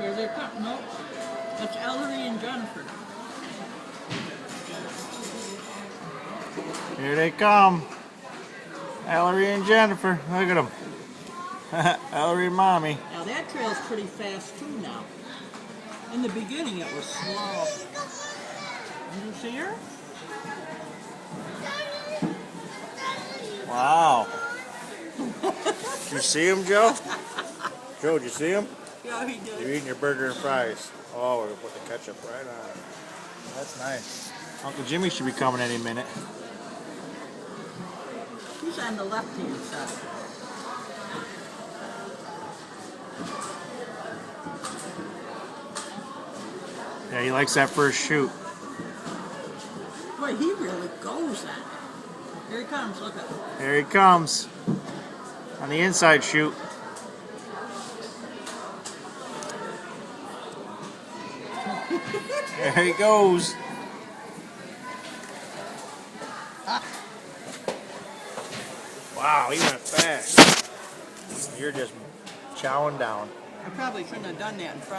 Here they come. Nope. That's Ellery and Jennifer. Here they come. Ellery and Jennifer. Look at them. Ellery and Mommy. Now that trail's pretty fast too now. In the beginning it was slow. Did you see her? Wow. Did you see him, Joe? Joe, did you see him? Yeah, he did. You're eating your burger and fries. Oh, we're going to put the ketchup right on. That's nice. Uncle Jimmy should be coming any minute. He's on the left-hand side. Yeah, he likes that first shoot. Boy, he really goes at it. Here he comes, look at him. There he comes. On the inside shoot. There he goes. Wow, he went fast. You're just chowing down. I probably shouldn't have done that in front.